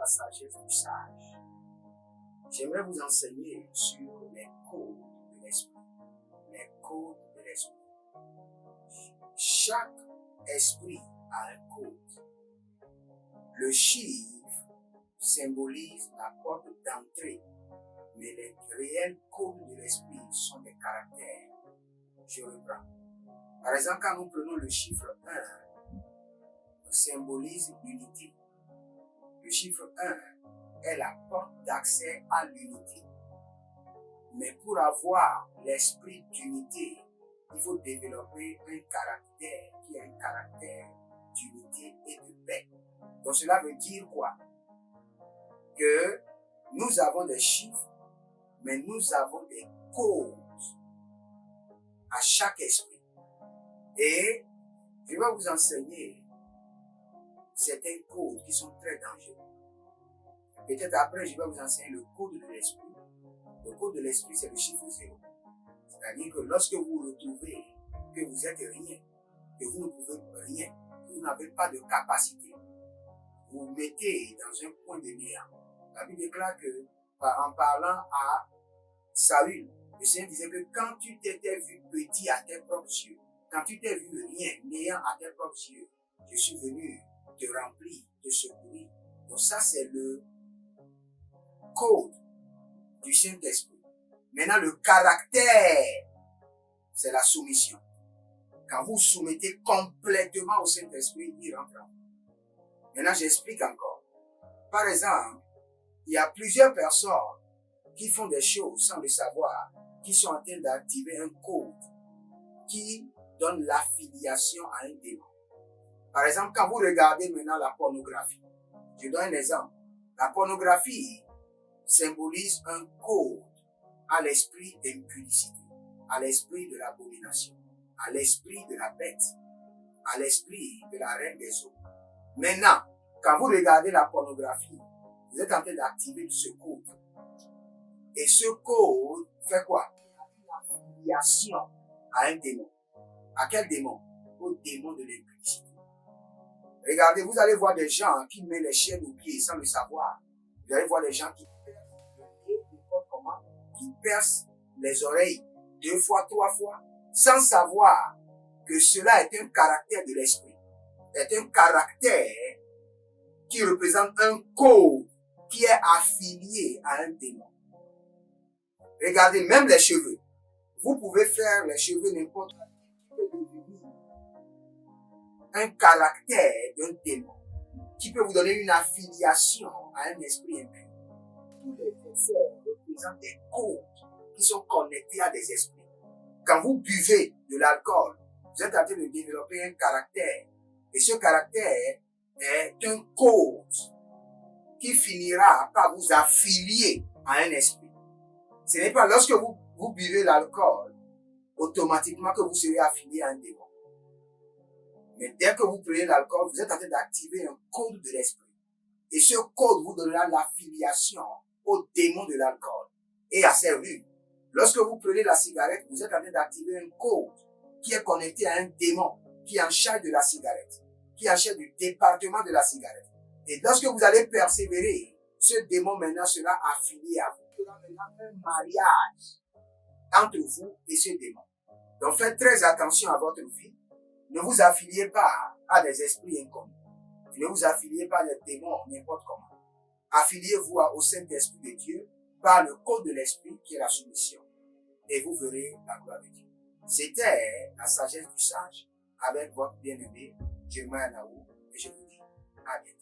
sagesse du sage. J'aimerais vous enseigner sur les codes de l'esprit. Les codes de l'esprit. Chaque esprit a un code. Le chiffre symbolise la porte d'entrée, mais les réels codes de l'esprit sont des caractères. Je reprends. Par exemple, quand nous prenons le chiffre 1, symbolise l'unité. Le chiffre 1 est la porte d'accès à l'unité. Mais pour avoir l'esprit d'unité, il faut développer un caractère qui est un caractère d'unité et de paix. Donc cela veut dire quoi? Que nous avons des chiffres, mais nous avons des codes à chaque esprit. Et je vais vous enseigner certains codes qui sont très dangereux. Peut-être après, je vais vous enseigner le code de l'esprit. Le code de l'esprit, c'est le chiffre 0. C'est-à-dire que lorsque vous retrouvez que vous êtes rien, que vous ne pouvez rien, que vous n'avez pas de capacité, vous vous mettez dans un point de néant. La Bible déclare que, en parlant à Saül, le Seigneur disait que quand tu t'étais vu petit à tes propres yeux, quand tu t'es vu rien, néant à tes propres yeux, je suis venu te remplir, te secourir. Donc ça, c'est le code du Saint-Esprit. Maintenant, le caractère, c'est la soumission. Quand vous soumettez complètement au Saint-Esprit, il rentre en vous. Maintenant, j'explique encore. Par exemple, il y a plusieurs personnes qui font des choses sans le savoir, qui sont en train d'activer un code qui donne l'affiliation à un démon. Par exemple, quand vous regardez maintenant la pornographie, je donne un exemple. La pornographie symbolise un code à l'esprit d'impudicité, à l'esprit de l'abomination, à l'esprit de la bête, à l'esprit de la reine des eaux. Maintenant, quand vous regardez la pornographie, vous êtes en train d'activer ce code. Et ce code fait quoi? Une affiliation à un démon. À quel démon? Au démon de l'impudicité. Regardez, vous allez voir des gens qui mettent les chaînes aux pieds sans le savoir. Vous allez voir des gens qui percent les oreilles 2 fois, 3 fois, sans savoir que cela est un caractère de l'esprit. C'est un caractère qui représente un code qui est affilié à un démon. Regardez, même les cheveux. Vous pouvez faire les cheveux n'importe quoi. Un caractère d'un démon qui peut vous donner une affiliation à un esprit impur. Tous les faits représentent des codes qui sont connectés à des esprits. Quand vous buvez de l'alcool, vous êtes en train de développer un caractère. Et ce caractère est un code qui finira par vous affilier à un esprit. Ce n'est pas lorsque vous buvez l'alcool, automatiquement que vous serez affilié à un démon. Mais dès que vous prenez l'alcool, vous êtes en train d'activer un code de l'esprit. Et ce code vous donnera l'affiliation au démon de l'alcool et à ses rues. Lorsque vous prenez la cigarette, vous êtes en train d'activer un code qui est connecté à un démon qui est en charge de la cigarette, qui est en charge du département de la cigarette. Et lorsque vous allez persévérer, ce démon maintenant sera affilié à vous. Il y aura maintenant un mariage entre vous et ce démon. Donc faites très attention à votre vie. Ne vous affiliez pas à des esprits inconnus. Ne vous affiliez pas à des démons n'importe comment. Affiliez-vous au Saint-Esprit de Dieu par le code de l'Esprit qui est la soumission. Et vous verrez la gloire de Dieu. C'était la sagesse du sage avec votre bien-aimé Jeremiah Naou. Et je vous dis à bientôt.